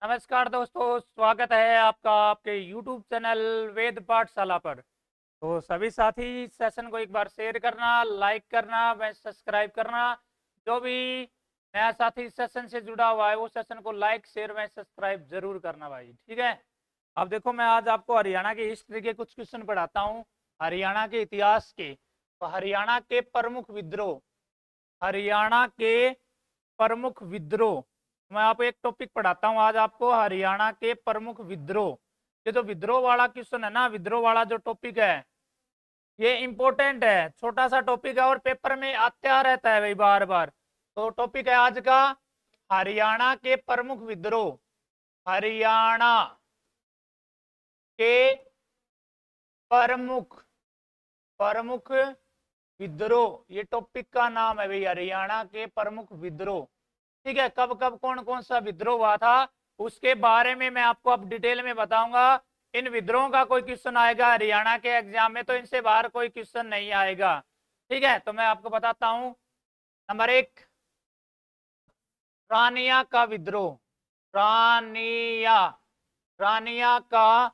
नमस्कार दोस्तों, स्वागत है आपका आपके YouTube चैनल वेद पाठशाला पर। तो सभी साथी इस सेशन को एक बार शेयर करना, लाइक करना, व सब्सक्राइब करना। जो भी नया साथी इस सेशन से जुड़ा हुआ है वो सेशन को लाइक, शेयर व सब्सक्राइब जरूर करना भाई, ठीक है। अब देखो, मैं आज आपको हरियाणा की हिस्ट्री के कुछ क्वेश्चन पढ़ाता हूँ, हरियाणा के इतिहास के। तो हरियाणा के प्रमुख विद्रोह, हरियाणा के प्रमुख विद्रोह। मैं आपको एक टॉपिक पढ़ाता हूं आज आपको, हरियाणा के प्रमुख विद्रोह। ये जो विद्रोह वाला क्वेश्चन है ना, विद्रोह वाला जो टॉपिक है, ये इंपॉर्टेंट है। छोटा सा टॉपिक है और पेपर में आता रहता है भाई बार बार। तो टॉपिक है आज का, हरियाणा के प्रमुख विद्रोह। हरियाणा के प्रमुख प्रमुख विद्रोह, ये टॉपिक का नाम है भाई, हरियाणा के प्रमुख विद्रोह। ठीक है, कब कब कौन कौन सा विद्रोह हुआ था उसके बारे में मैं आपको अब डिटेल में बताऊंगा। इन विद्रोहों का कोई क्वेश्चन आएगा हरियाणा के एग्जाम में तो इनसे बाहर कोई क्वेश्चन नहीं आएगा। ठीक है, तो मैं आपको बताता हूं। नंबर एक, रानिया का विद्रोह। रानिया रानिया का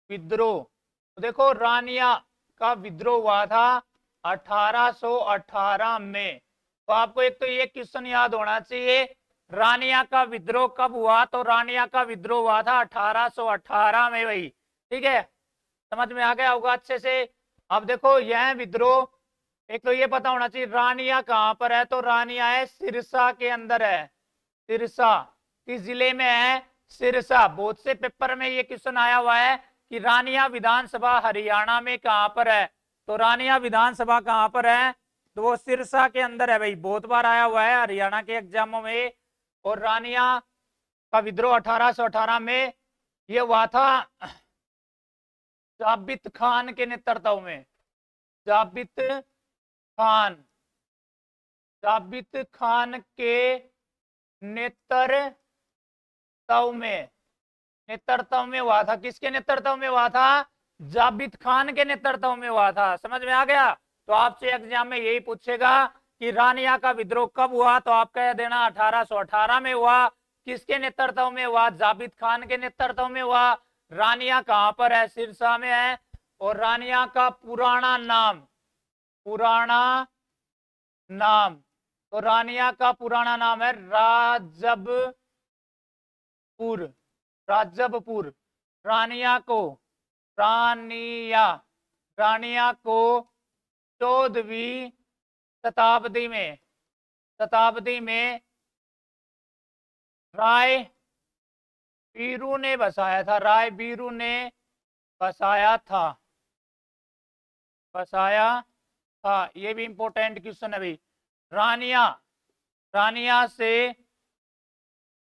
विद्रोह। तो देखो, रानिया का विद्रोह हुआ था 1818 में। तो आपको एक तो ये क्वेश्चन याद होना चाहिए, रानिया का विद्रोह कब हुआ। तो रानिया का विद्रोह हुआ था 1818 में भाई। ठीक है, समझ में आ गया होगा अच्छे से। अब देखो, यह विद्रोह, एक तो ये पता होना चाहिए रानिया कहां पर है। तो रानिया है सिरसा के अंदर है। सिरसा किस जिले में है? सिरसा। बहुत से पेपर में ये क्वेश्चन आया हुआ है कि रानिया विधानसभा हरियाणा में कहां पर है। तो रानिया विधानसभा कहां पर है? तो वो सिरसा के अंदर है भाई। बहुत बार आया हुआ है हरियाणा के एग्जामों में। और रानिया का विद्रोह 1818 में ये हुआ था जाबित खान के नेतृत्व में। जाबित खान जाबित खान के नेतृत्व में हुआ था। किसके नेतृत्व में हुआ था? जाबित खान के नेतृत्व में हुआ था। समझ में आ गया। तो आपसे एग्जाम में यही पूछेगा कि रानिया का विद्रोह कब हुआ, तो आप कह देना 1818 में हुआ। किसके नेतृत्व में हुआ? जाबित खान के नेतृत्व में हुआ। रानिया कहां पर है? सिरसा में है। और रानिया का पुराना नाम, तो रानिया का पुराना नाम है राजबपुर। राजबपुर। रानिया को रानिया रानिया को 14वीं शताब्दी में राय बीरू ने बसाया था। राय बीरू ने बसाया था। ये भी इंपॉर्टेंट क्वेश्चन है भाई। रानिया रानिया से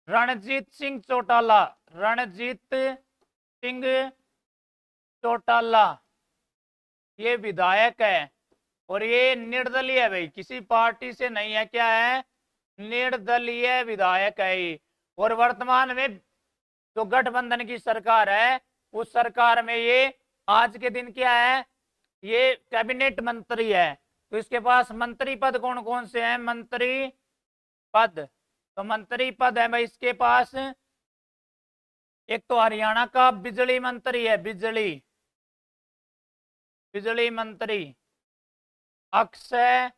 रणजीत सिंह चौटाला ये विधायक है। और ये निर्दलीय है भाई, किसी पार्टी से नहीं है। क्या है? निर्दलीय विधायक है ये। और वर्तमान में जो गठबंधन की सरकार है उस सरकार में ये आज के दिन क्या है? ये कैबिनेट मंत्री है। तो इसके पास मंत्री पद कौन कौन से हैं? मंत्री पद, तो मंत्री पद है भाई इसके पास। एक तो हरियाणा का बिजली मंत्री है, बिजली मंत्री। अक्षय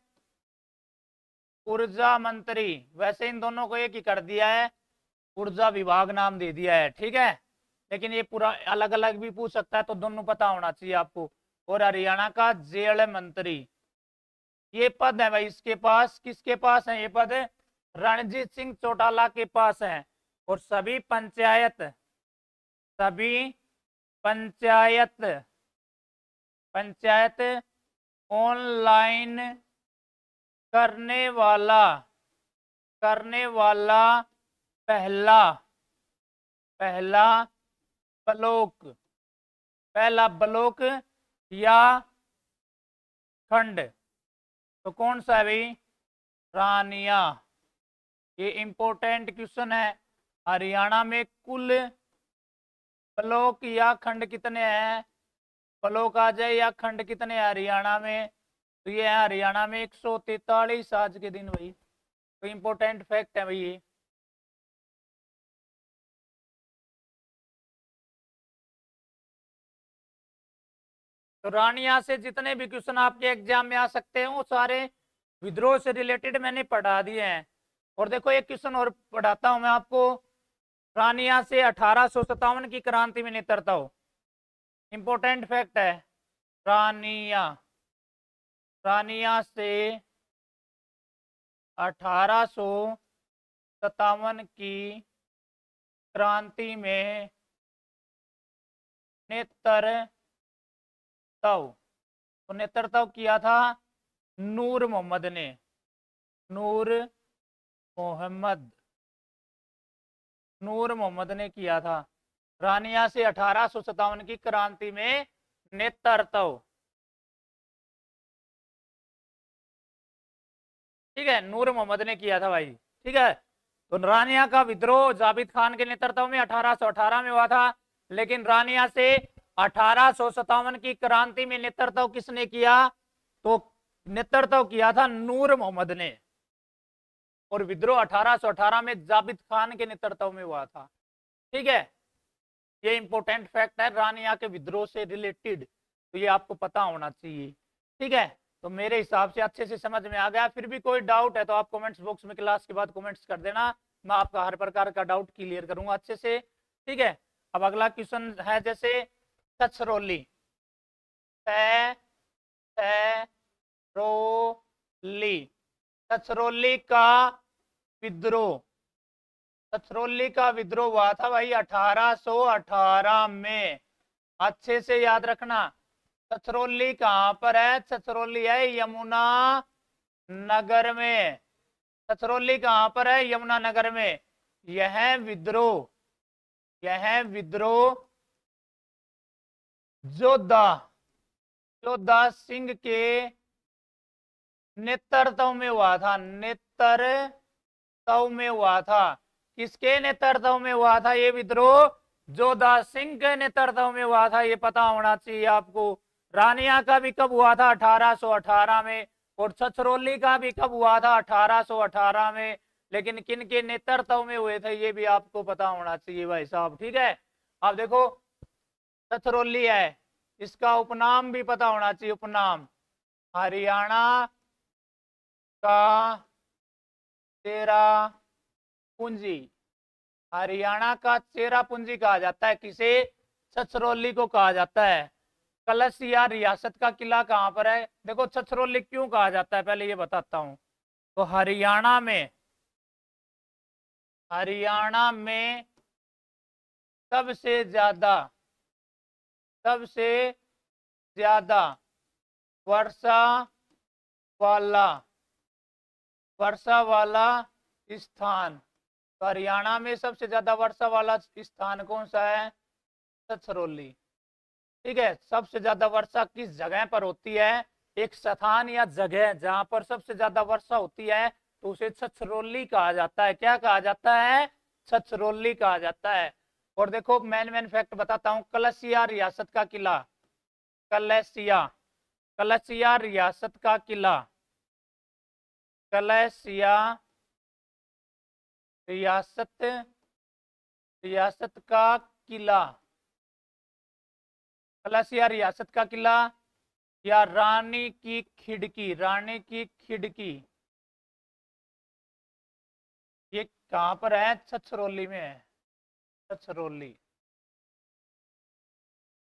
ऊर्जा मंत्री। वैसे इन दोनों को एक ही कर दिया है, ऊर्जा विभाग नाम दे दिया है। ठीक है, लेकिन ये पूरा अलग अलग भी पूछ सकता है, तो दोनों पता होना चाहिए आपको। और हरियाणा का जेल मंत्री, ये पद है भाई इसके पास। किसके पास है ये पद? रणजीत सिंह चौटाला के पास है। और सभी पंचायत ऑनलाइन करने वाला पहला ब्लॉक या खंड, तो कौन सा है भाई? रानिया। ये इंपॉर्टेंट क्वेश्चन है। हरियाणा में कुल ब्लॉक या खंड कितने हैं? ब्लॉक आ जाए या खंड कितने हैं हरियाणा में? तो ये है हरियाणा में 143 आज के दिन भाई। तो इंपॉर्टेंट फैक्ट है भाई ये। तो रानिया से जितने भी क्वेश्चन आपके एग्जाम में आ सकते हैं वो सारे विद्रोह से रिलेटेड मैंने पढ़ा दिए हैं। और देखो एक क्वेश्चन और पढ़ाता हूं मैं आपको। रानिया से 1857 की क्रांति में नेतृत्व हो। इंपॉर्टेंट फैक्ट है। रानिया रानिया से 1857 की क्रांति में नेतृत्व तो नेतृत्व किया था नूर मोहम्मद ने। नूर मोहम्मद नूर मोहम्मद ने किया था। रानिया से 1857 की क्रांति में नेतृत्व। ठीक है, नूर मोहम्मद ने किया था भाई। ठीक है, तो रानिया का विद्रोह जाबित खान के नेतृत्व में 1818 में हुआ था। लेकिन रानिया से 1857 की क्रांति में नेतृत्व किसने किया? तो नेतृत्व किया था नूर मोहम्मद ने। और विद्रोह 1818 में जाबित खान के नेतृत्व में हुआ था। ठीक है, ये इंपॉर्टेंट फैक्ट है रानिया के विद्रोह से रिलेटेड, तो ये आपको पता होना चाहिए। ठीक है, तो मेरे हिसाब से अच्छे से समझ में आ गया। फिर भी कोई डाउट है तो आप कमेंट्स बॉक्स में क्लास के बाद कमेंट्स कर देना, मैं आपका हर प्रकार का डाउट क्लियर करूंगा अच्छे से। ठीक है, अब अगला क्वेश्चन है जैसे छछरौली। छछरौली का विद्रोह छछरौली का विद्रोह हुआ था भाई 1818 में। अच्छे से याद रखना। छछरौली कहां पर है? छछरौली है यमुना नगर में। छछरौली कहां पर है? यमुना नगर में। यह विद्रोह जोधा सिंह के नेतृत्व में हुआ था। नेतृत्व में हुआ था। किसके नेतृत्व में हुआ था ये विद्रोह? जोधा सिंह के नेतृत्व में हुआ था, ये पता होना चाहिए आपको। रानिया का भी कब हुआ था? 1818 में। और छछरौली का भी कब हुआ था? 1818 में। लेकिन किन के नेतृत्व में हुए थे ये भी आपको पता होना चाहिए भाई साहब। ठीक है, अब देखो छछरौली है, इसका उपनाम भी पता होना चाहिए। उपनाम हरियाणा का चेरापूंजी। हरियाणा का चेरापूंजी कहा जाता है किसे? छछरौली को कहा जाता है। कलश या रियासत का किला कहां पर है? देखो छछरौली क्यों कहा जाता है पहले ये बताता हूं। तो हरियाणा में सबसे ज्यादा वर्षा वाला स्थान। तो हरियाणा में सबसे ज्यादा वर्षा वाला स्थान कौन सा है? छछरौली। ठीक है, सबसे ज्यादा वर्षा किस जगह पर होती है? एक स्थान या जगह जहां पर सबसे ज्यादा वर्षा होती है तो उसे छछरौली कहा जाता है। क्या कहा जाता है? छछरौली कहा जाता है। और देखो मेन फैक्ट बताता हूं। कलसिया रियासत का किला। कलसिया रियासत का किला। कलसिया रियासत का किला। कलसिया रियासत का किला या रानी की खिड़की ये कहां पर है? छछरौली में है। छछरौली।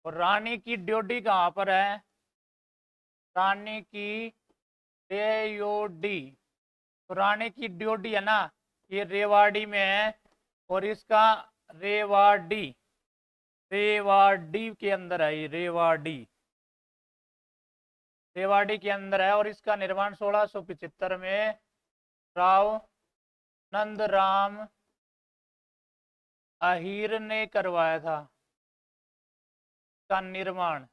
और रानी की ड्योढ़ी कहां पर है? रानी की ड्योढ़ी। तो रानी की ड्योढ़ी है ना, ये रेवाड़ी में है। और इसका रेवाड़ी के अंदर है। ये रेवाड़ी के अंदर है। और इसका निर्माण 1675 में राव नंदराम अहीर ने करवाया था। का निर्माण।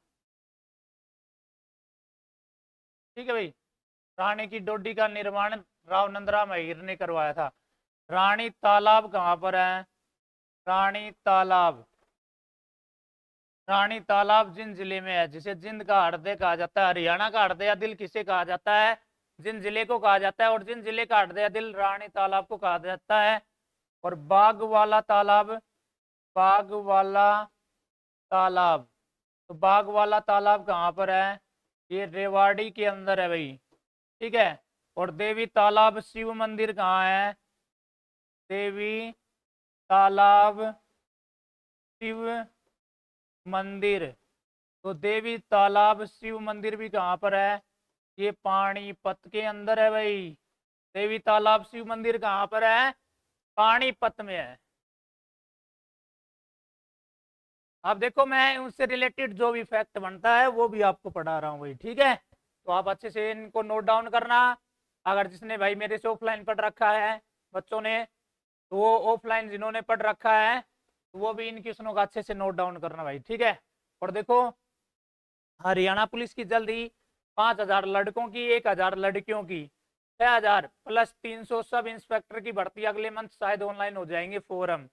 ठीक है भाई, रानी की डोडी का निर्माण राव नंदराम अहीर ने करवाया था। रानी तालाब कहां पर है? रानी तालाब जिंद जिले में है, जिसे जिंद का हृदय कहा जाता है। हरियाणा का हृदय दिल किसे कहा जाता है? जिंद जिले को कहा जाता है। और जिंद जिले का हृदय दिल रानी तालाब को कहा जाता है। और बाग वाला तालाब तो बाग वाला तालाब कहाँ पर है? ये रेवाड़ी के अंदर है भाई, ठीक है। और देवी तालाब शिव मंदिर कहाँ है? देवी तालाब शिव मंदिर। तो देवी तालाब शिव मंदिर भी कहाँ पर है? ये पानीपत के अंदर है भाई। देवी तालाब शिव मंदिर कहाँ पर है? पानीपत में है। अब देखो मैं उससे रिलेटेड जो भी फैक्ट बनता है वो भी आपको पढ़ा रहा हूँ भाई, ठीक है। तो आप अच्छे से इनको नोट डाउन करना। अगर जिसने भाई मेरे से ऑफलाइन पढ़ रखा है बच्चों ने, तो वो ऑफलाइन जिन्होंने पढ़ रखा है तो वो भी इन क्वेश्चनों का अच्छे से नोट डाउन करना भाई, ठीक है। और देखो हरियाणा पुलिस की जल्द ही 5,000 लड़कों की 1,000 लड़कियों की 6,000 प्लस 300 सब इंस्पेक्टर की भर्ती अगले मंथ शायद ऑनलाइन हो जाएंगे फॉरम।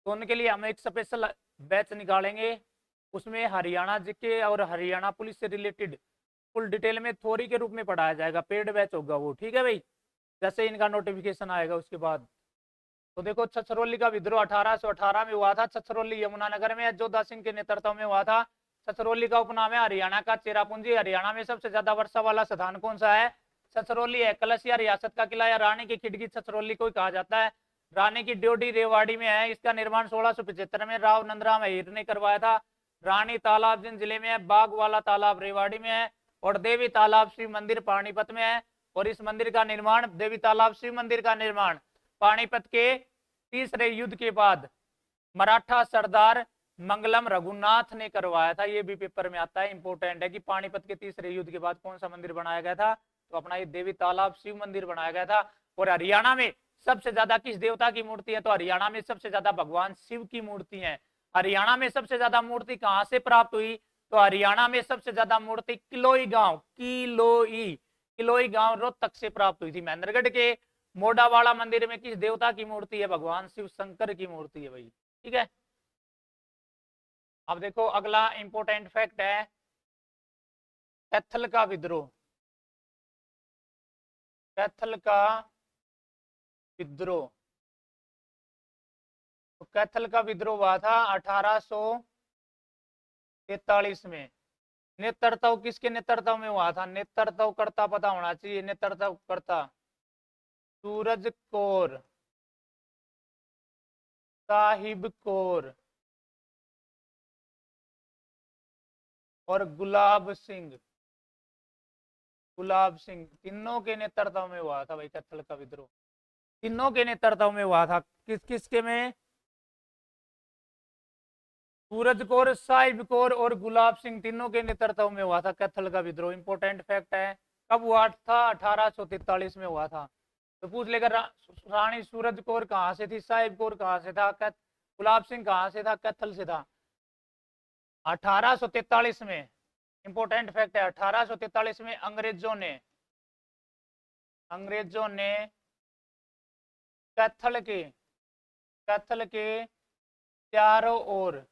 तो उनके लिए हम एक स्पेशल बैच निकालेंगे। उसमें हरियाणा जीके और हरियाणा पुलिस से रिलेटेड फुल डिटेल में थ्योरी के रूप में पढ़ाया जाएगा। पेड बैच होगा वो, ठीक है भाई। जैसे इनका नोटिफिकेशन आएगा उसके बाद। तो देखो छछरौली का विद्रोह 1818 में हुआ था। छछरौली यमुनानगर में जोधा सिंह के नेतृत्व में हुआ था। छछरौली का उपनाम है हरियाणा का चेरापूंजी। हरियाणा में सबसे ज्यादा वर्षा वाला स्थान कौन सा है? छछरौली है। कलश या रियासत का किला या रानी की खिड़की छछरौली को कहा जाता है। रानी की ड्योढ़ी रेवाड़ी में है। इसका निर्माण 1675 में राव नंदराम अहीर ने करवाया था। रानी तालाब जिन जिले में है। बाग वाला तालाब रेवाड़ी में है। और देवी तालाब शिव मंदिर पानीपत में है। और इस मंदिर का निर्माण, देवी तालाब शिव मंदिर का निर्माण पानीपत के तीसरे युद्ध के बाद मराठा सरदार मंगलम रघुनाथ ने करवाया था। ये भी पेपर में आता है, इंपोर्टेंट है कि पानीपत के तीसरे युद्ध के बाद कौन सा मंदिर बनाया गया था? तो अपना ये देवी तालाब शिव मंदिर बनाया गया था। और हरियाणा में सबसे ज्यादा किस देवता की मूर्ति है? तो हरियाणा में सबसे ज्यादा भगवान शिव की मूर्ति है। हरियाणा में सबसे ज्यादा मूर्ति कहां से प्राप्त हुई? तो हरियाणा में सबसे ज्यादा मूर्ति किलोई गांव, किलोई गांव रोहतक से प्राप्त हुई थी। महेंद्रगढ़ के मोडावाड़ा मंदिर में किस देवता की मूर्ति है? भगवान शिव शंकर की मूर्ति है भाई, ठीक है। अब देखो अगला इंपोर्टेंट फैक्ट है कैथल का विद्रोह। कैथल का विद्रोह। तो कैथल का विद्रोह हुआ था 1843 में। नेतृत्व किसके नेतृत्व में हुआ था? नेतृत्व करता पता होना चाहिए। नेतृत्व करता सूरज कौर, साहिब कौर और गुलाब सिंह। गुलाब सिंह तीनों के नेतृत्व में हुआ था भाई कैथल का विद्रोह। तीनों के नेतृत्व में हुआ था। किस किसके में? सूरज कौर, साहिब कौर और गुलाब सिंह तीनों के नेतृत्व में हुआ था कैथल का विद्रोह। इंपोर्टेंट फैक्ट है। कब हुआ था? 1843 में हुआ था। तो पूछ लेगा रानी सूरज कौर कहां से थी, साहिब कौर कहां से था, गुलाब सिंह कहां से था? कैथल से था 1843 में। इंपोर्टेंट फैक्ट है 1843 में अंग्रेजों ने कैथल के चारों ओर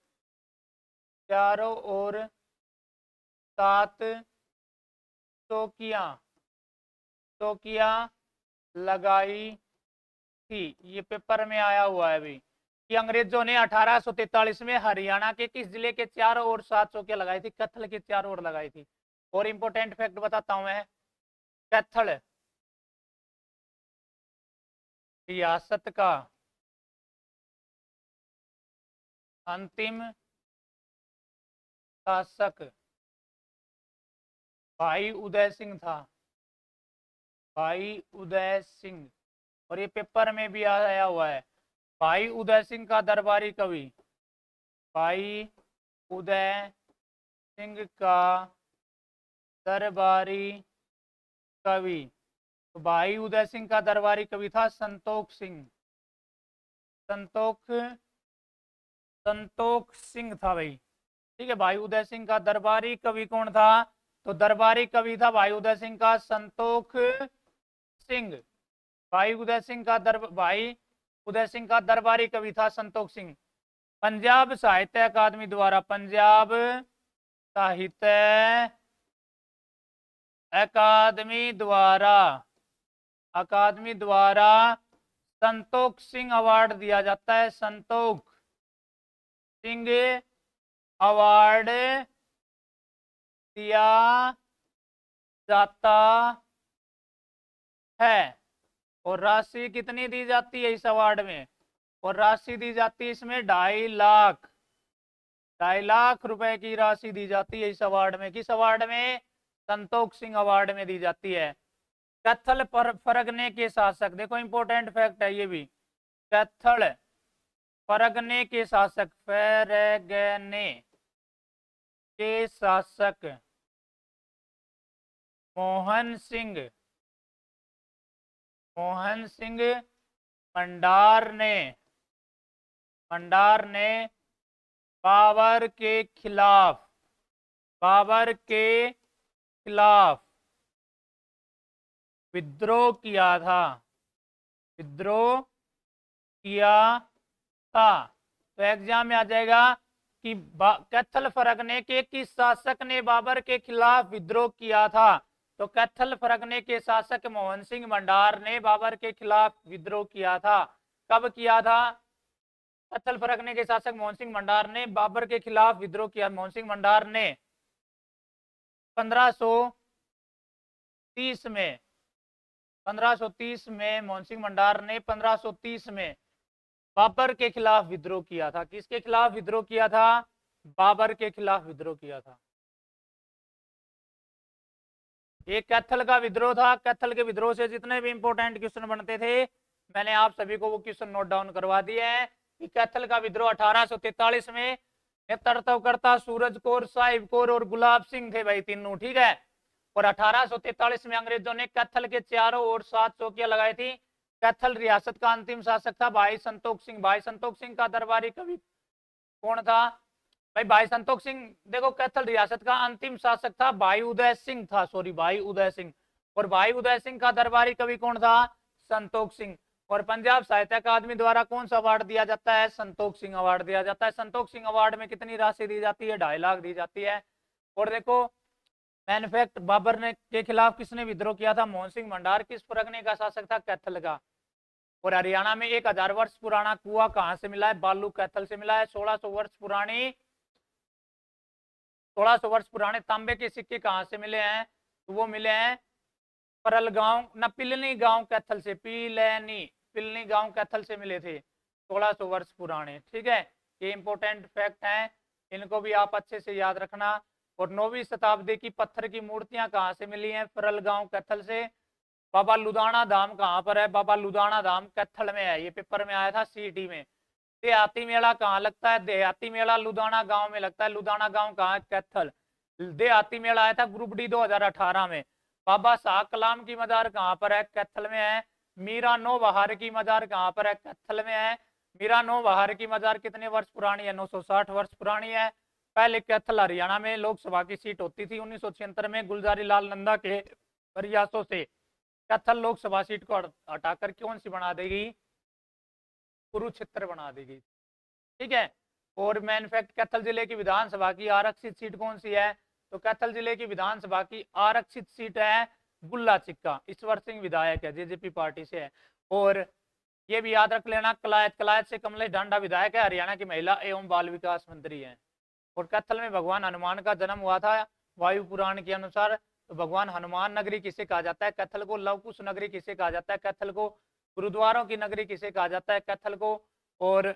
7 चौकियां लगाई थी। ये पेपर में आया हुआ है अभी कि अंग्रेजों ने 1843 में हरियाणा के किस जिले के चारों ओर 7 चौकियां लगाई थी? कैथल के चारों ओर लगाई थी। और इंपोर्टेंट फैक्ट बताता हूं मैं। कैथल रियासत का अंतिम शासक भाई उदय सिंह था। भाई उदय सिंह। और ये पेपर में भी आया हुआ है। भाई उदय सिंह का दरबारी कवि, भाई उदय सिंह का दरबारी कवि। तो भाई उदय सिंह का दरबारी कवि था संतोख सिंह। संतोख संतोख सिंह था भाई, ठीक है। भाई उदय सिंह का दरबारी कवि कौन था? तो दरबारी कवि था भाई उदय सिंह का संतोख सिंह। भाई उदय सिंह का दरबारी कवि था संतोख सिंह। पंजाब साहित्य अकादमी द्वारा अकादमी द्वारा संतोख सिंह अवार्ड दिया जाता है। संतोख सिंह अवार्ड किया जाता है। और राशि कितनी दी जाती है इस अवार्ड में? और राशि दी जाती है इसमें 2.5 लाख, 2.5 लाख रुपए की राशि दी जाती है इस अवार्ड में। किस अवार्ड में? संतोष सिंह अवार्ड में दी जाती है। कैथल पर फरगने के शासक, देखो इंपॉर्टेंट फैक्ट है ये भी, कैथल फरगने के शासक, फरगने के शासक मोहन सिंह, मोहन सिंह मंडार ने, मंडार ने बाबर के खिलाफ, बाबर के खिलाफ विद्रोह किया था, विद्रोह किया था। तो एग्जाम में आ जाएगा कि कैथल फरगने के किस शासक ने बाबर के खिलाफ विद्रोह किया था? तो कैथल फरगने के शासक मोहन सिंह मंडार ने बाबर के खिलाफ विद्रोह किया था। कब किया था? कैथल फरगने के शासक मोहन सिंह मंडार ने बाबर के खिलाफ विद्रोह किया। मोहन सिंह मंडार ने 1530 में, 1530 में मोहन सिंह मंडार ने 1530 में बाबर के खिलाफ विद्रोह किया था। किसके खिलाफ विद्रोह किया था? बाबर के खिलाफ विद्रोह किया था। ये कैथल का विद्रोह था। कैथल के विद्रोह से जितने भी इंपॉर्टेंट क्वेश्चन बनते थे मैंने आप सभी को वो क्वेश्चन नोट डाउन करवा दिए हैं कि कैथल का विद्रोह 1843 में नेतृत्व करता सूरज कौर, साहिब कौर और गुलाब सिंह थे भाई, तीनों, ठीक है। और 1843 में अंग्रेजों ने कैथल के चारों ओर 7 चौकियां लगाई थी। कैथल रियासत का अंतिम शासक था भाई संतोष सिंह। भाई संतोष सिंह का दरबारी कवि कौन था? भाई भाई संतोष सिंह, देखो कैथल रियासत का अंतिम शासक था भाई उदय सिंह था, सॉरी भाई उदय सिंह। और भाई उदय सिंह का दरबारी कवि कौन था? संतोष सिंह। और पंजाब साहित्य अकादमी द्वारा कौन सा अवार्ड दिया जाता है? संतोष सिंह अवार्ड दिया जाता है। संतोष सिंह अवार्ड में कितनी राशि दी जाती है? 2.5 लाख दी जाती है। और देखो मैन फैक्ट, बाबर ने के खिलाफ किसने विद्रोह किया था? मोहन सिंह मंडार। किस परगने का शासक था? कैथल का। और हरियाणा में 1000 वर्ष पुराना कुआं कहां से मिला है? बालू कैथल से मिला है। 1600 वर्ष पुरानी, 1600 वर्ष पुराने तांबे के सिक्के कहां से मिले हैं? तो वो मिले हैं परल गांव न पिलनी गांव कैथल से, पिलनी गांव कैथल से मिले थे, 1600 वर्ष पुराने, ठीक है। ये इंपॉर्टेंट फैक्ट हैं, इनको भी आप अच्छे से याद रखना। और 9वीं शताब्दी की पत्थर की मूर्तियां कहां से मिली हैं? परल गांव कैथल से। बाबा लुदाना धाम कहां पर है? बाबा लुदाना धाम कैथल में है। ये पेपर में आया था सीटी में। देहाती मेला कहाँ लगता है? देहाती मेला लुधाना गांव में लगता है। लुधाना गांव कहाँ है? कैथल। देहाती मेला आया था ग्रुप डी 2018 में। बाबा शाह कलाम की मजार कहाँ पर है? कैथल में है। मीरा नो बहार की मजार कहाँ पर है? कैथल में है। मीरा नो बहार की मजार कितने वर्ष पुरानी है? 960 वर्ष पुरानी है। पहले कैथल हरियाणा में लोकसभा की सीट होती थी। 1976 में गुलजारी लाल नंदा के प्रयासों से कैथल लोकसभा सीट को हटाकर कौन सी बना देगी? कुरुक्षेत्र बना देगी, ठीक है। और मैन फैक्ट, कैथल जिले की विधानसभा की आरक्षित सीट कौन सी है? तो कैथल जिले की विधानसभा की आरक्षित सीट है गुल्ला चिक्का। ईश्वर सिंह विधायक है, जेजेपी पार्टी से है। और ये भी याद रख लेना, कलायत, कलायत से कमलेश ढांडा विधायक है, हरियाणा की महिला एवं बाल विकास मंत्री है। और कैथल में भगवान हनुमान का जन्म हुआ था वायु पुराण के अनुसार। तो भगवान हनुमान नगरी किसे कहा जाता है? कैथल को। लवकुश नगरी किसे कहा जाता है? कैथल को। गुरुद्वारों की नगरी किसे कहा जाता है? कैथल को। और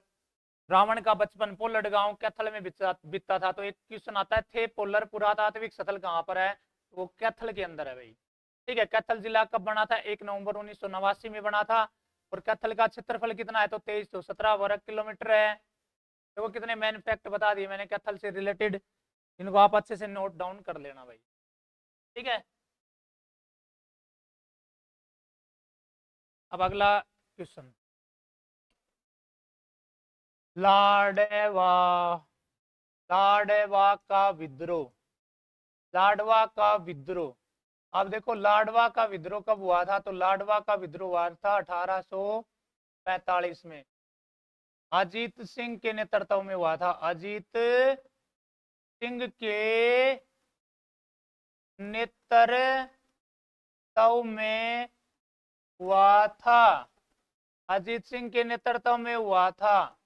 रावण का बचपन पोलड़ गांव कैथल में बीतता था। तो एक क्वेश्चन आता है, थे पोलर पुरातात्विक स्थल कहाँ पर है? वो कैथल के अंदर है भाई, ठीक है। कैथल जिला कब बना था? 1 नवंबर 1989 में बना था। और कैथल का क्षेत्रफल कितना है? तो 2317 वर्ग किलोमीटर है। तो वो कितने मैन फैक्ट बता दिए मैंने कैथल से रिलेटेड, इनको आप अच्छे से नोट डाउन कर लेना भाई, ठीक है। अब अगला क्वेश्चन, लाडवा, लाडवा का विद्रोह, लाडवा का विद्रोह। अब देखो लाडवा का विद्रोह कब हुआ था? तो लाडवा का विद्रोह हुआ था 1845 में, अजीत सिंह के नेतृत्व में हुआ था। अजीत सिंह के नेतृत्व में हुआ था, अजीत सिंह के नेतृत्व में हुआ था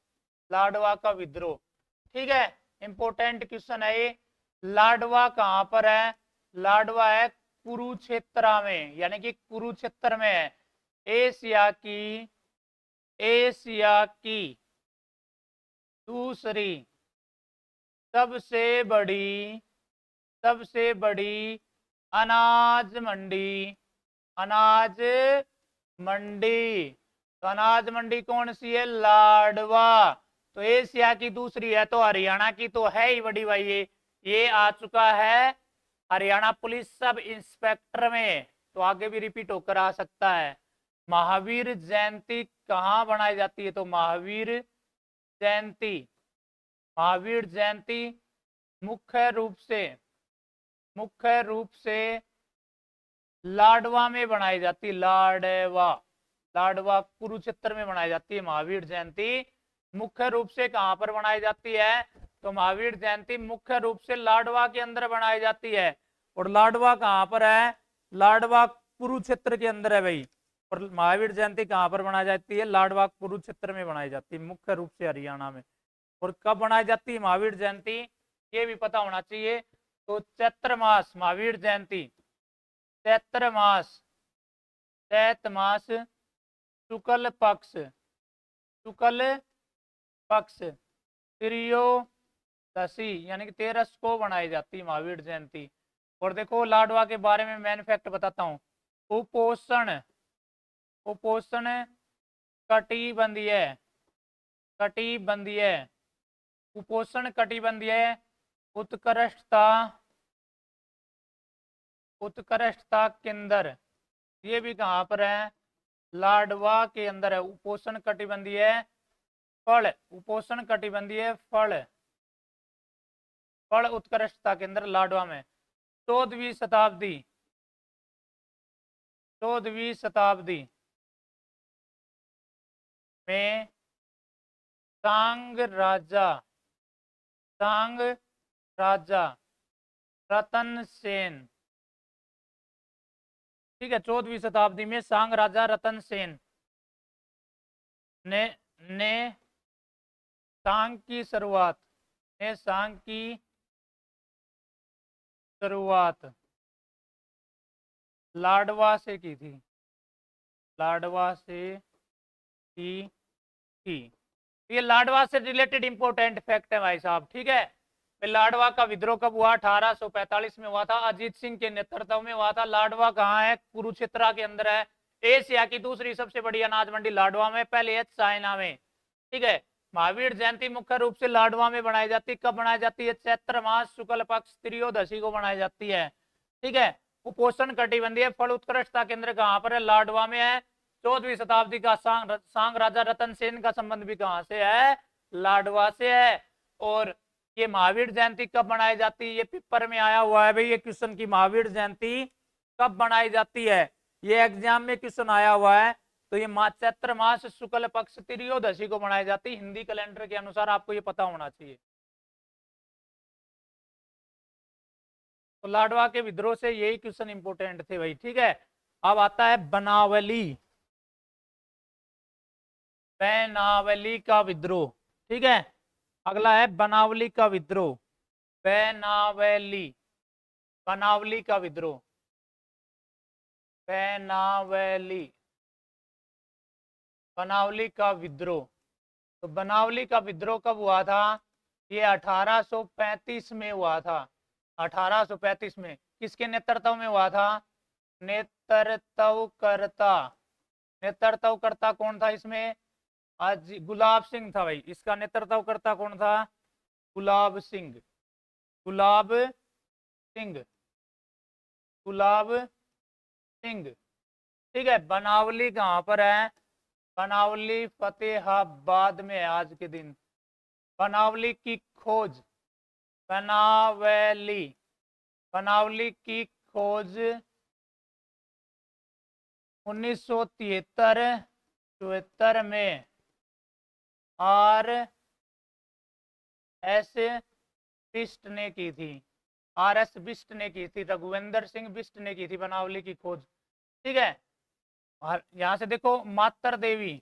लाडवा का विद्रोह, ठीक है। इंपोर्टेंट क्वेश्चन है ये। लाडवा कहाँ पर है? लाडवा है कुरुक्षेत्र में, यानी कि कुरुक्षेत्र में है। एशिया की दूसरी सबसे बड़ी सबसे बड़ी अनाज मंडी, अनाज मंडी। तो अनाज मंडी कौन सी है? लाडवा। तो एशिया की दूसरी है, तो हरियाणा की तो है ही बड़ी भाई। ये आ चुका है हरियाणा पुलिस सब इंस्पेक्टर में, तो आगे भी रिपीट होकर आ सकता है। महावीर जयंती कहाँ बनाई जाती है? तो जयंती महावीर जयंती मुख्य रूप से लाडवा में बनाई जाती। लाडवा कुरुक्षेत्र में बनाई जाती है महावीर जयंती। मुख्य रूप से कहां पर बनाई जाती है? तो महावीर जयंती मुख्य रूप से लाडवा के अंदर बनाई जाती है। और लाडवा कहां पर है? लाडवा कुरुक्षेत्र के अंदर है भाई। और महावीर जयंती कहां पर बनाई जाती है? लाडवा कुरुक्षेत्र में बनाई जाती है, मुख्य रूप से हरियाणा में। और कब बनाई जाती है महावीर जयंती? ये भी पता होना चाहिए। तो चैत्र मास महावीर जयंती, चैत्र मास, चैत मास, शुक्ल पक्ष, शुक्ल पक्ष त्रयोदशी यानी कि 13 को बनाई जाती है महावीर जयंती। और देखो लाडवा के बारे में मैन फैक्ट बताता हूँ। कुपोषण कुपोषण कटिबंधीय कटिबंधीय कुपोषण कटिबंधीय उत्कृष्टता उत्कृष्टता केंद्र, ये भी कहाँ पर है? लाडवा के अंदर है। उपोषण कटिबंधीय फल फल उत्कृष्टता केंद्र लाडवा में। 14वीं शताब्दी में सांग राजा रतन सेन, ठीक है, 14वीं शताब्दी में सांग राजा रतन सेन ने ने सांग की शुरुआत लाडवा से की थी। लाडवा से की थी। ये लाडवा से रिलेटेड इंपॉर्टेंट फैक्ट है भाई साहब, ठीक है। लाडवा का विद्रोह कब हुआ? 1845 में हुआ था, अजीत सिंह के नेतृत्व में हुआ था। लाडवा कहाँ है? कुरुक्षेत्र के अंदर है। एशिया की दूसरी सबसे बड़ी अनाज मंडी लाडवा में, पहले है चाइना में, ठीक है। महावीर जयंती मुख्य रूप से लाडवा में बनाई जाती है। कब बनाई जाती है? चैत्र मास शुक्ल पक्ष त्रयोदशी को बनाई जाती है, ठीक है। कुपोषण कटिबंधीय फल उत्कृष्टता केंद्र कहाँ पर है? लाडवा में है। 14वीं शताब्दी का सांग राजा रतन सेन का संबंध भी कहां से है? लाडवा से है। और ये महावीर जयंती कब मनाई जाती है? ये पेपर में आया हुआ है भाई ये क्वेश्चन की, महावीर जयंती कब मनाई जाती है? ये एग्जाम में क्वेश्चन आया हुआ है। तो ये चैत्र मास शुक्ल पक्ष त्रयोदशी को मनाई जाती है, हिंदी कैलेंडर के अनुसार, आपको ये पता होना चाहिए। तो लाडवा के विद्रोह से यही क्वेश्चन इंपोर्टेंट थे भाई, ठीक है। अब आता है बनावली, बनावली का विद्रोह, ठीक है। अगला है बनावली का विद्रोह। बनावली बनावली का विद्रोह, बनावली बनावली का विद्रोह। तो बनावली का विद्रोह कब हुआ था? ये 1835 में हुआ था। 1835 में किसके नेतृत्व में हुआ था? नेतृत्वकर्ता नेतृत्वकर्ता कौन था इसमें? आज गुलाब सिंह था भाई। इसका नेतृत्वकर्ता कौन था? गुलाब सिंह गुलाब सिंह गुलाब सिंह, ठीक है। बनावली कहां पर है? बनावली फतेहाबाद में है आज के दिन। बनावली की खोज बनावली बनावली की खोज 1973-74 में आर एस बिस्ट ने की थी। आर एस बिस्ट ने की थी, रघुवेंद्र सिंह बिस्ट ने की थी बनावली की खोज, ठीक है। और यहां से देखो मातर देवी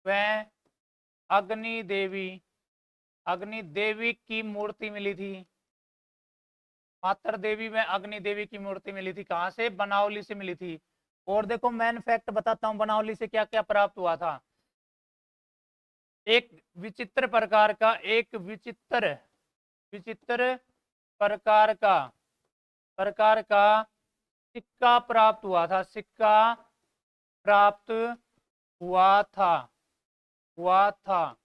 व अग्नि देवी अग्नि देवी की मूर्ति मिली थी। मातर देवी में अग्नि देवी की मूर्ति मिली थी, कहाँ से? बनावली से मिली थी। और देखो मेन फैक्ट बताता हूँ, बनावली से क्या क्या प्राप्त हुआ था। एक विचित्र प्रकार का, एक विचित्र विचित्र प्रकार का सिक्का प्राप्त हुआ था। सिक्का प्राप्त हुआ था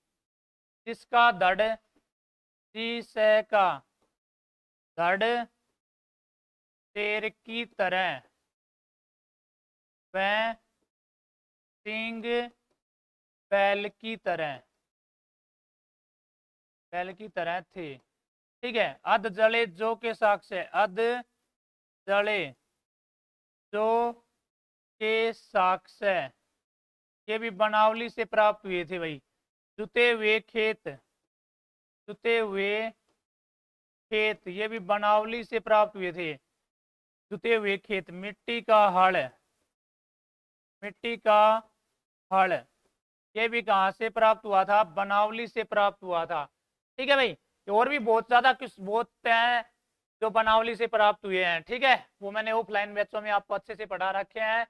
जिसका धड़ शीशे का धड़ शेर की तरह वह सींग बैल की तरह थे। ठीक है। अध जले जो के साक्ष है, अध जले जो के साक्ष है, ये भी बनावली से प्राप्त हुए थे भाई। जुते हुए खेत ये भी बनावली से प्राप्त हुए थे। जुते हुए खेत। मिट्टी का हल ये भी कहाँ से प्राप्त हुआ था? बनावली से प्राप्त हुआ था। ठीक है भाई। और भी बहुत ज्यादा कुछ बहुत हैं जो बनावली से प्राप्त हुए हैं। ठीक है, वो मैंने ऑफलाइन बैचों में आपको अच्छे से पढ़ा रखे हैं।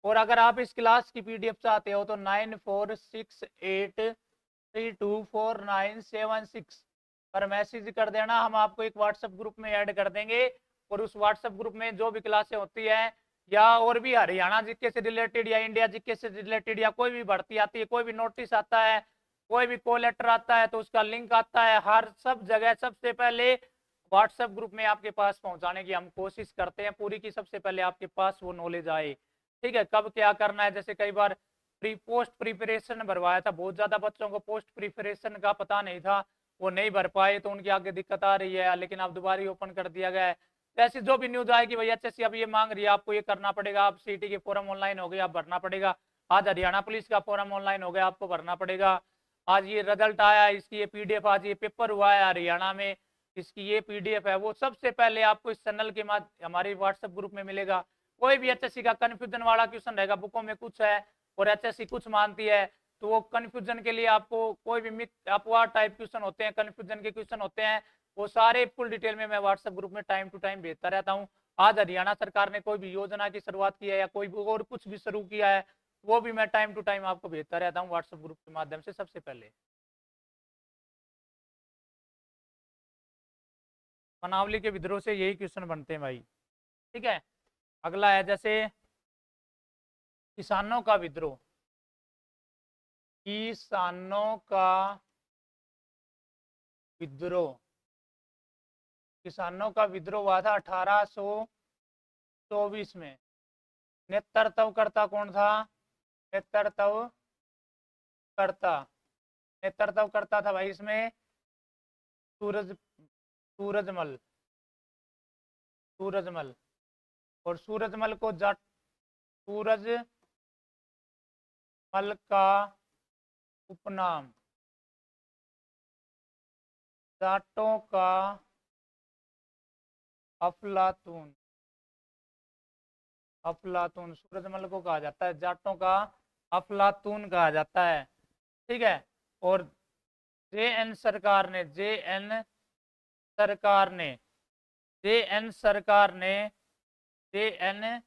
और अगर आप इस क्लास की पीडीएफ चाहते हो तो 9468324976 पर मैसेज कर देना, हम आपको एक व्हाट्सएप ग्रुप में ऐड कर देंगे। और उस व्हाट्सएप ग्रुप में जो भी क्लासें होती है या और भी हरियाणा जीके से रिलेटेड या इंडिया जीके से रिलेटेड या कोई भी भर्ती आती है, कोई भी नोटिस आता है, कोई भी कॉल लेटर आता है, तो उसका लिंक आता है, हर सब जगह सबसे पहले व्हाट्सएप ग्रुप में आपके पास पहुंचाने की हम कोशिश करते हैं पूरी की। सबसे पहले आपके पास वो नॉलेज आए। ठीक है, कब क्या करना है। जैसे कई बार पोस्ट प्रिपरेशन भरवाया था, बहुत ज्यादा बच्चों को पोस्ट प्रिपरेशन का पता नहीं था, वो नहीं भर पाए तो उनकी आगे दिक्कत आ रही है, लेकिन अब दोबारा ओपन कर दिया गया है। तो ऐसी जो भी न्यूज आएगी भैया एचएससी अब ये मांग रही है, आपको ये करना पड़ेगा। आप सीटी के फॉर्म ऑनलाइन हो गए, आप भरना पड़ेगा। आज हरियाणा पुलिस का फॉर्म ऑनलाइन हो गया, आपको भरना पड़ेगा। आज ये रिजल्ट आया, इसकी ये पीडीएफ, आज ये पेपर हुआ है हरियाणा में, इसकी ये पीडीएफ है, वो सबसे पहले आपको इस चैनल के माध्यम हमारे व्हाट्सएप ग्रुप में मिलेगा। कोई भी एचएससी का कंफ्यूजन वाला क्वेश्चन रहेगा, बुकों में कुछ है और एचएससी कुछ मानती है, तो वो कंफ्यूजन के लिए आपको कोई भी मिथ अफवाह टाइप क्वेश्चन होते हैं, कंफ्यूजन के क्वेश्चन होते हैं, वो सारे फुल डिटेल में मैं व्हाट्सएप ग्रुप में टाइम टू टाइम भेजता रहता हूँ। आज हरियाणा सरकार ने कोई भी योजना की शुरुआत की है या कोई भी और कुछ भी शुरू किया है, वो भी मैं टाइम टू टाइम आपको भेजता रहता हूँ व्हाट्सएप ग्रुप के माध्यम से सबसे पहले। मनावली के विद्रोह से यही क्वेश्चन बनते हैं भाई। ठीक है। अगला है जैसे किसानों का विद्रोह। किसानों का विद्रोह किसानों का विद्रोह हुआ था 1824 में। नेतृत्व करता कौन था? नेतृत्व करता नेतृत्व करता था भाई इसमें सूरज सूरजमल सूरजमल। और सूरजमल को जाट सूरजमल का उपनाम जाटों का अफलातून अफलातून सूरजमल को कहा जाता है, जाटों का अफलातून कहा जाता है। ठीक है। और जेएन सरकार ने जेएन सरकार ने जेएन सरकार ने जेएन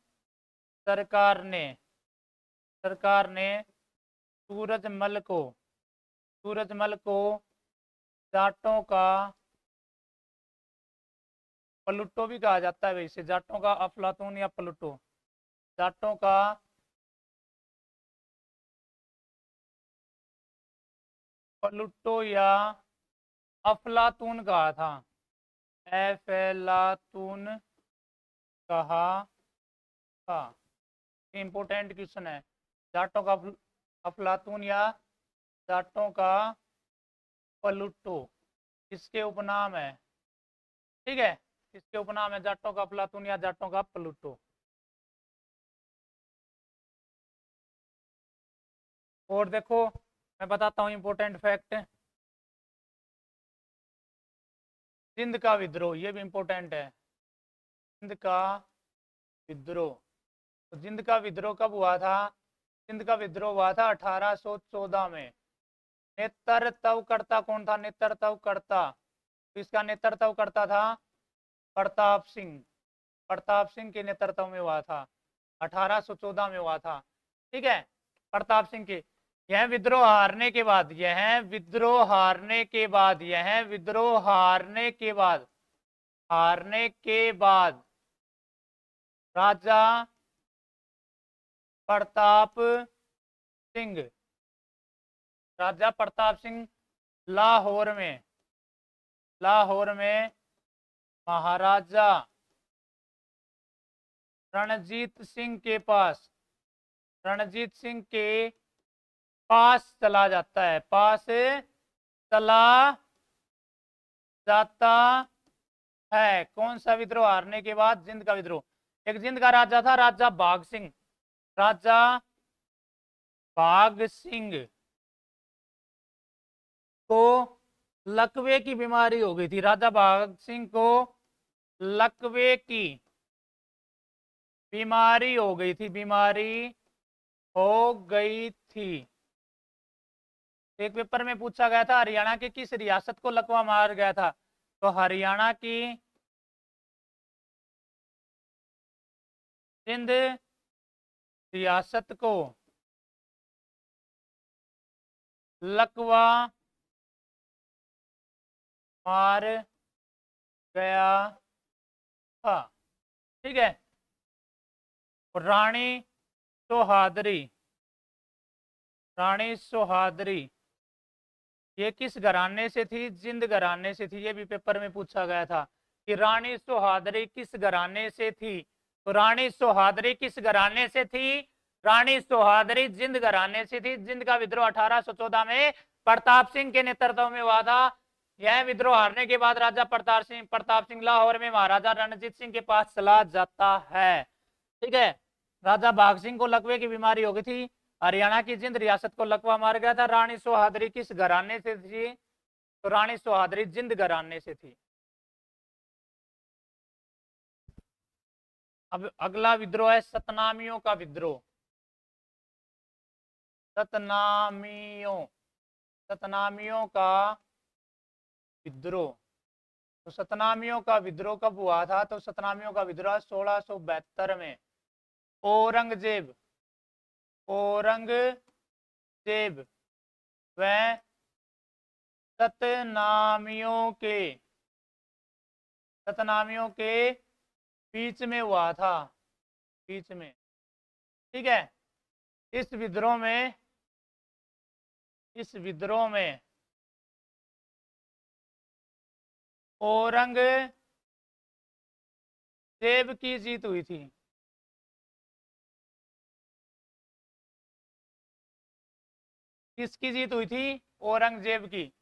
सरकार ने सूरजमल को जाटों का प्लूटो भी कहा जाता है वैसे, जाटों का अफलातून या प्लूटो, जाटों का प्लूटो या अफलातून कहा था। एफलातून कहा था। इंपोर्टेंट क्वेश्चन है। जाटों का अफलातून या जाटों का प्लूटो किसके उपनाम है? ठीक है, किसके उपनाम है? जाटों का अफलातून या जाटों का प्लूटो। और देखो मैं बताता हूँ इंपोर्टेंट फैक्ट। सिंध का विद्रोह ये भी इंपोर्टेंट है। सिंध का विद्रोह, तो सिंध का विद्रोह कब हुआ था? सिंध का विद्रोह हुआ था 1814 में। नेतृत्वकर्ता कौन था? नेतृत्वकर्ता, तो इसका नेतृत्वकर्ता था प्रताप सिंह। प्रताप सिंह के नेतृत्व में हुआ था, 1814 में हुआ था। ठीक है, प्रताप सिंह के। यह विद्रोह हारने के बाद, यह विद्रोह हारने के बाद, यह विद्रोह हारने के बाद, हारने के बाद राजा प्रताप सिंह, राजा प्रताप सिंह लाहौर में, लाहौर में महाराजा रणजीत सिंह के पास, रणजीत सिंह के पास चला जाता है, पास चला जाता है। कौन सा विद्रोह हारने के बाद? जिंद का विद्रोह। एक जिंद का राजा था, राजा भाग सिंह, राजा भाग सिंह को लकवे की बीमारी हो गई थी। राजा भाग सिंह को लकवे की बीमारी हो गई थी, बीमारी हो गई थी। एक पेपर में पूछा गया था हरियाणा की किस रियासत को लकवा मार गया था? तो हरियाणा की सिंध रियासत को लकवा मार गया था। ठीक है, रानी सोहादरी, रानी सोहादरी ये किस घराने से थी? जिंद घराने से थी। ये भी पेपर में पूछा गया था कि रानी सोहादरी किस घराने से थी। तो रानी सोहादरी किस घराने से थी? रानी सोहादरी जिंद घराने से थी। जिंद का विद्रोह 1814 में प्रताप सिंह के नेतृत्व में हुआ था। यह विद्रोह हारने के बाद राजा प्रताप सिंह लाहौर में महाराजा रणजीत सिंह के पास चला जाता है। ठीक है, राजा भाग सिंह को लकवे की बीमारी हो गई थी। हरियाणा की जिंद रियासत को लकवा मार गया था। रानी सोहादरी किस घराने से थी? तो रानी सोहादरी जिंद घराने से थी। अब अगला विद्रोह है सतनामियों का विद्रोह। सतनामियों, सतनामियों का विद्रोह। तो सतनामियों का विद्रोह कब हुआ था? तो सतनामियों का विद्रोह 1672 में औरंगजेब, औरंगजेब व सतनामियों के, सतनामियों के बीच में हुआ था, बीच में। ठीक है, इस विद्रोह में, इस विद्रोह में औरंगजेब की जीत हुई थी। किसकी जीत हुई थी? औरंगजेब की।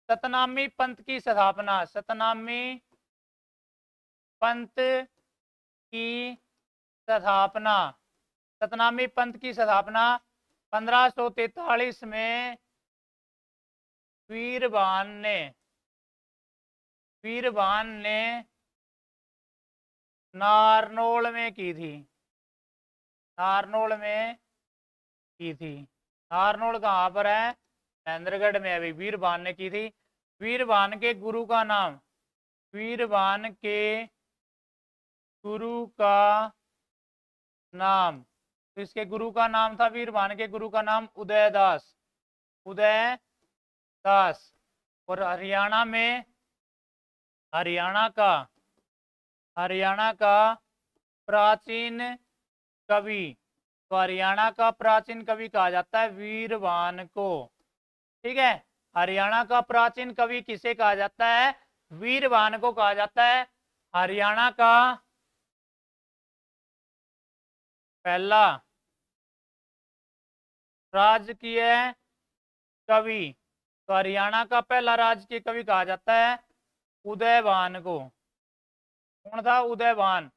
सतनामी पंथ की स्थापना, सतनामी पंथ की स्थापना, सतनामी पंथ की स्थापना 1543 में वीरबान ने, वीरबान ने नारनौल में की थी, नारनौल में की थी। नारनौल कहाँ पर है? महेंद्रगढ़ में। अभी वीरबान ने की थी। वीरबान के गुरु का नाम, वीरबान के गुरु का नाम, तो इसके गुरु का नाम था, वीरबान के गुरु का नाम उदयदास, उदयदास। और हरियाणा में, हरियाणा का, हरियाणा का प्राचीन कवि, तो हरियाणा का प्राचीन कवि कहा जाता है वीरबान को। ठीक है, हरियाणा का प्राचीन कवि किसे कहा जाता है? वीरबान को कहा जाता है। हरियाणा का पहला राजकीय कवि, तो हरियाणा का पहला राजकीय कवि कहा जाता है उदयबान को। कौन था? उदयबान।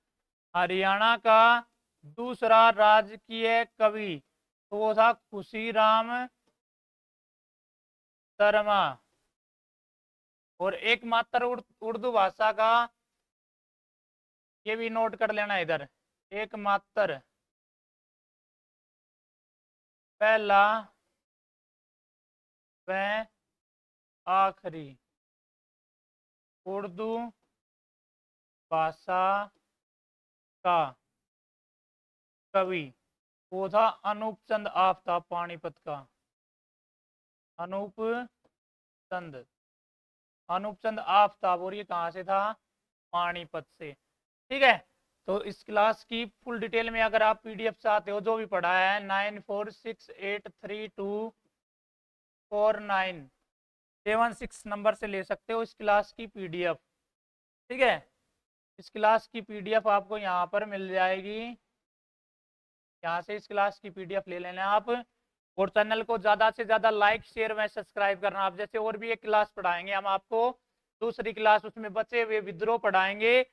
हरियाणा का दूसरा राजकीय कवि तो वो था खुशीराम शर्मा। और एकमात्र उर्दू भाषा का, ये भी नोट कर लेना इधर, एकमात्र पहला वह आखिरी उर्दू भाषा का कवि। वो था अनूप चंद आफ्ताब पानीपत का। अनूप चंद, अनूप चंद आफ्ताब, और ये कहाँ से था? पानीपत से। ठीक है, तो इस क्लास की फुल डिटेल में अगर आप पीडीएफ चाहते हो, जो भी पढ़ा है 9468324976 नंबर से ले सकते हो इस क्लास की पीडीएफ। ठीक है, इस क्लास की पीडीएफ आपको यहाँ पर मिल जाएगी, यहाँ से इस क्लास की पीडीएफ ले लेना आप। और चैनल को ज्यादा से ज्यादा लाइक शेयर व सब्सक्राइब करना। आप जैसे और भी एक क्लास पढ़ाएंगे हम आपको, दूसरी क्लास, उसमें बचे हुए विद्रोह पढ़ाएंगे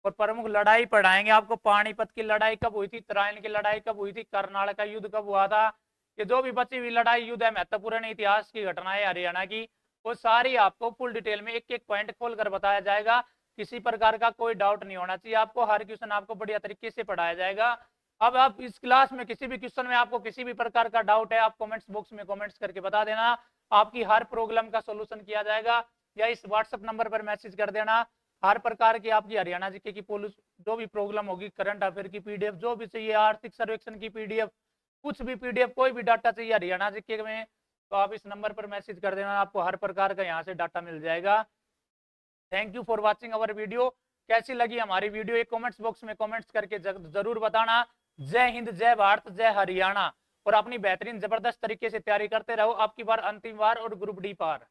और प्रमुख लड़ाई पढ़ाएंगे आपको। पानीपत की लड़ाई कब हुई थी, तराइन की लड़ाई कब हुई थी, करनाल का युद्ध कब हुआ था, ये जो भी बची हुई लड़ाई युद्ध है, महत्वपूर्ण इतिहास की घटनाएं हरियाणा की, वो सारी आपको फुल डिटेल में एक एक पॉइंट खोल कर बताया जाएगा। किसी प्रकार का कोई डाउट नहीं होना चाहिए आपको, हर क्वेश्चन आपको बढ़िया तरीके से पढ़ाया जाएगा। अब आप इस क्लास में किसी भी क्वेश्चन में आपको किसी भी प्रकार का डाउट है, आप कमेंट्स बॉक्स में कमेंट्स करके बता देना, आपकी हर प्रॉब्लम का सॉल्यूशन किया जाएगा। या इस व्हाट्सएप नंबर पर मैसेज कर देना। हर प्रकार की आपकी हरियाणा जीके की पुलिस जो भी प्रॉब्लम होगी, करंट अफेयर की पीडीएफ जो भी चाहिए, आर्थिक सर्वेक्षण की पीडीएफ, कुछ भी पीडीएफ, कोई भी डाटा चाहिए हरियाणा जीके में, तो आप इस नंबर पर मैसेज कर देना, आपको हर प्रकार का यहाँ से डाटा मिल जाएगा। Thank you for watching our video. कैसी लगी हमारी वीडियो, एक कमेंट्स बॉक्स में कमेंट्स करके जरूर बताना। जय हिंद, जय भारत, जय हरियाणा। और अपनी बेहतरीन जबरदस्त तरीके से तैयारी करते रहो, आपकी बार अंतिम बार और ग्रुप डी पार।